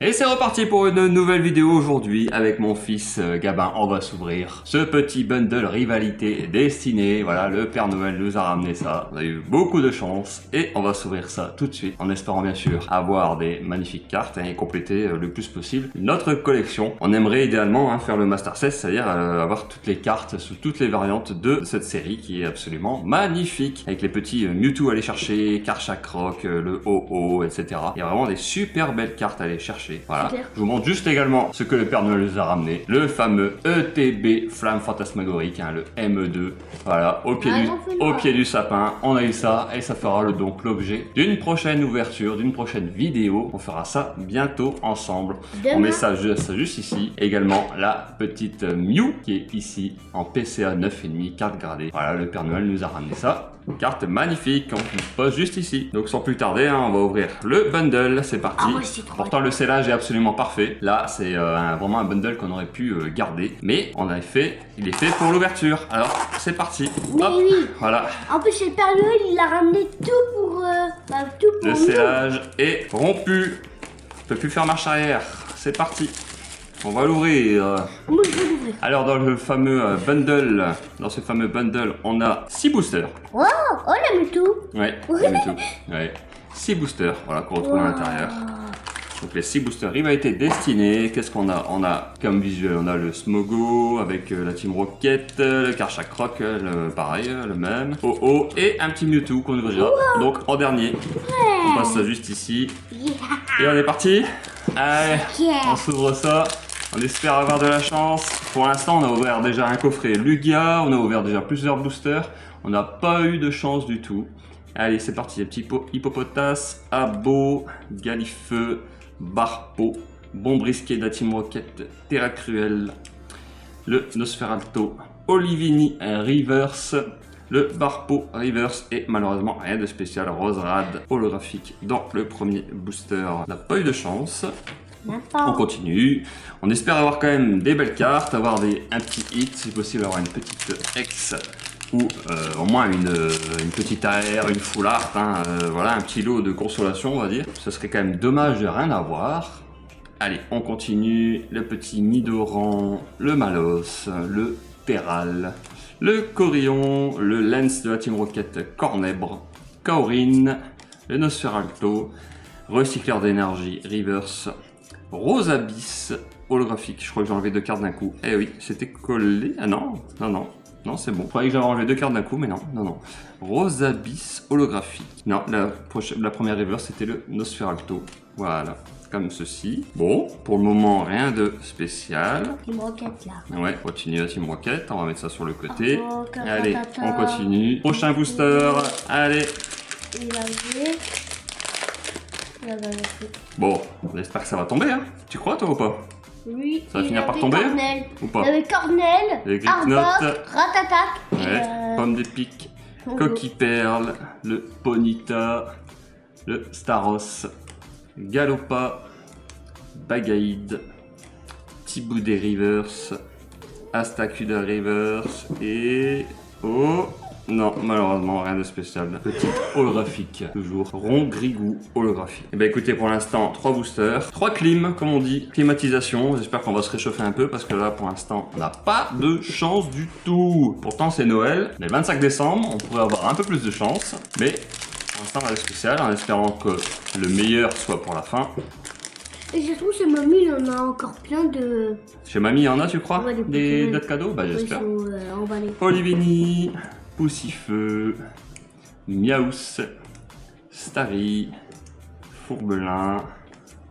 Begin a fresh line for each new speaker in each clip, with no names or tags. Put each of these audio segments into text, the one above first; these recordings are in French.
Et c'est reparti pour une nouvelle vidéo aujourd'hui avec mon fils Gabin. On va s'ouvrir ce petit bundle rivalité destinée. Voilà, le Père Noël nous a ramené ça. On a eu beaucoup de chance et on va s'ouvrir ça tout de suite en espérant bien sûr avoir des magnifiques cartes et compléter le plus possible notre collection. On aimerait idéalement faire le Master 16, c'est-à-dire avoir toutes les cartes sous toutes les variantes de cette série qui est absolument magnifique. Avec les petits Mewtwo à aller chercher, Karchak Rock, le Ho-Oh, etc. Il y a vraiment des super belles cartes à aller chercher. Voilà. Je vous montre juste également ce que le Père Noël nous a ramené. Le fameux ETB Flamme Fantasmagorique, le ME2. Voilà, au pied du sapin. On a eu ça et ça fera donc l'objet d'une prochaine ouverture, d'une prochaine vidéo. On fera ça bientôt ensemble. On met ça juste ici. Également la petite Mew qui est ici en PCA 9,5 carte gradée. Voilà, le Père Noël nous a ramené ça. Carte magnifique, on pose juste ici. Donc sans plus tarder, on va ouvrir le bundle, c'est parti. Pourtant le scellage est absolument parfait. Là, c'est vraiment un bundle qu'on aurait pu garder. Mais il est fait pour l'ouverture. Alors, c'est parti.
Mais
hop,
oui.
voilà.
En plus, le Père Noël, il a ramené tout pour
Le scellage est rompu. Je peux plus faire marche arrière. C'est parti. On va l'ouvrir.
Moi, je vais l'ouvrir.
Alors dans ce fameux bundle, on a 6 boosters.
Wow, on a mis tout.
Ouais,
Oui.
on a mis tout. Ouais. 6 boosters, voilà, qu'on retrouve à l'intérieur. Donc les 6 boosters rivalité destinée. Qu'est-ce qu'on a? On a comme visuel, on a le Smogo avec la Team Rocket, le Karchak Rock, pareil, le même. Oh et un petit Mewtwo qu'on ouvrira. Donc en dernier. On passe ça juste ici. Et on est parti. Allez, on s'ouvre ça. On espère avoir de la chance. Pour l'instant, on a ouvert déjà un coffret Lugia, on a ouvert déjà plusieurs boosters. On n'a pas eu de chance du tout. Allez, c'est parti. Les petits Hippopotas, Abo, Galifeu, Barpo, Bombrisquet de la Team Rocket, Terra Cruel, le Nosferalto, Olivini Reverse, le Barpo Reverse et malheureusement rien de spécial. Roserad holographique dans le premier booster. On n'a pas eu de chance. On continue. On espère avoir quand même des belles cartes, avoir un petit hit, si possible avoir une petite X ou au moins une petite AR, une full art. Voilà, un petit lot de consolation, on va dire. Ce serait quand même dommage de rien avoir. Allez, on continue. Le petit Nidoran, le Malos, le Peral, le Corion, le Lens de la Team Rocket Cornèbre, Kaorin, le Nosferalto, Recycleur d'énergie Reverse, Rosabis holographique. Je crois que j'ai enlevé 2 cartes d'un coup. Eh oui, c'était collé. Ah non, c'est bon. Je croyais que j'avais enlevé 2 cartes d'un coup, mais non. Rosabis holographique. Non, la première reverse, c'était le Nosferalto. Voilà, comme ceci. Bon, pour le moment, rien de spécial.
Team Rocket là.
Ouais, continue la Team Rocket. On va mettre ça sur le côté. Allez, on continue. Prochain booster. Allez.
Il a vu.
Bon, on espère que ça va tomber, hein. Tu crois, toi, ou pas?
Oui.
Ça va finir par tomber ou pas?
Il y avait Cornel,
Les
Arbok,
Gricknotes.
Ratatak.
Ouais, Pomme des pics, Coquille Perle, le Ponyta, le Staros, Galopa, Bagaïd, Tiboudé Reverse, Astacuda Reverse et... Oh non, malheureusement, rien de spécial. Petite holographique, toujours. Rongrigou holographique. Et ben écoutez, pour l'instant, 3 boosters, 3 clim, comme on dit, climatisation. J'espère qu'on va se réchauffer un peu parce que là, pour l'instant, on n'a pas de chance du tout. Pourtant, c'est Noël, mais le 25 décembre, on pourrait avoir un peu plus de chance. Mais pour l'instant, rien de spécial, en espérant que le meilleur soit pour la fin.
Et je trouve que chez Mamie, il en a encore plein de...
Chez Mamie, il y en a, tu crois?
Ouais,
d'autres cadeaux? Bah, j'espère.
Emballés.
Olivini, Poussifeu, Miaus, Starry, Fourbelin,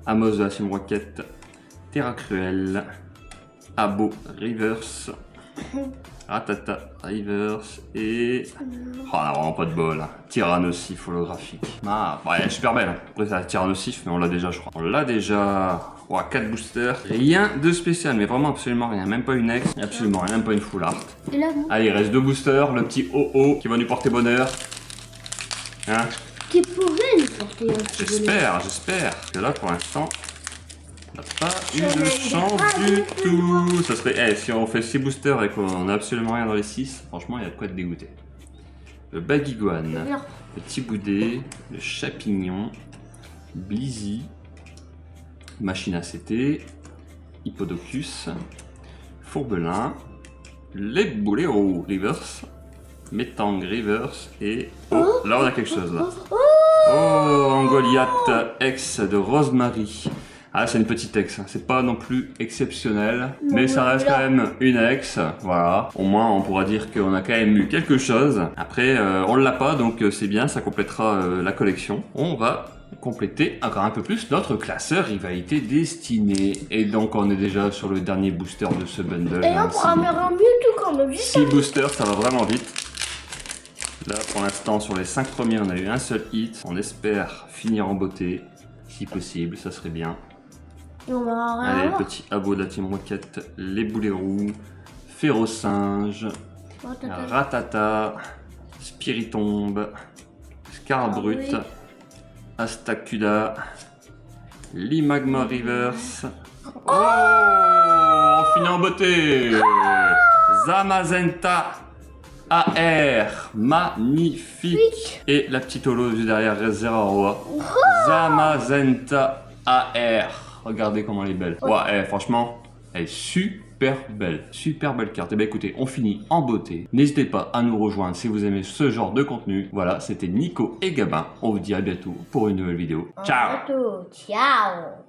Amos de la Team Rocket, Terra Cruel, Abo Reverse, Ratata Reverse et... Oh, on a vraiment pas de bol. Tyrannosif holographique. Ah, ouais, elle est super belle. Après, c'est la Tyrannosif, mais on l'a déjà, je crois. On l'a déjà. Oh, 4 boosters. Rien de spécial, mais vraiment absolument rien. Même pas une ex, absolument rien, même pas une full art.
Et là,
Allez, il reste 2 boosters. Le petit Ho-Oh qui va nous porter bonheur. Hein?
qui pourrait nous porter un petit bonheur.
J'espère. Parce que là, pour l'instant, on n'a pas eu de chance du tout. Ça serait... si on fait 6 boosters et qu'on n'a absolument rien dans les 6, franchement, il y a de quoi être dégoûté. Le Baguiguane, le Tiboudé, le Chapignon, Blizzy, Machine ACT, Hippodocus, Fourbelin, les Boléro Reverse, Metang Reverse et... Oh, là on a quelque chose là. Oh, un Goliath ex de Rosemary. Ah, c'est une petite ex, c'est pas non plus exceptionnel, mais ça reste quand même une ex, voilà. Au moins, on pourra dire qu'on a quand même eu quelque chose. Après, on l'a pas, donc c'est bien, ça complétera la collection. On va compléter encore un peu plus notre classeur rivalité destinée. Et donc, on est déjà sur le dernier booster de ce bundle.
Et on pourra mettre un Mewtwo quand même.
6 boosters, ça va vraiment vite. Là, pour l'instant, sur les 5 premiers, on a eu un seul hit. On espère finir en beauté, si possible, ça serait bien.
On va rien
Allez,
voir.
petit abo de la Team Rocket, les boulets roux, Férocinge, Ratata, Spiritombe, Scarbrut,
oui.
Astacuda, Limagma Reverse. Oh, on finit en beauté. Zamazenta AR, magnifique. Et la petite holo juste derrière Zeraroa. Zamazenta AR. Regardez comment elle est belle. Ouais, franchement, elle est super belle. Super belle carte. Et bien écoutez, on finit en beauté. N'hésitez pas à nous rejoindre si vous aimez ce genre de contenu. Voilà, c'était Nico et Gabin. On vous dit à bientôt pour une nouvelle vidéo. Ciao!
Ciao.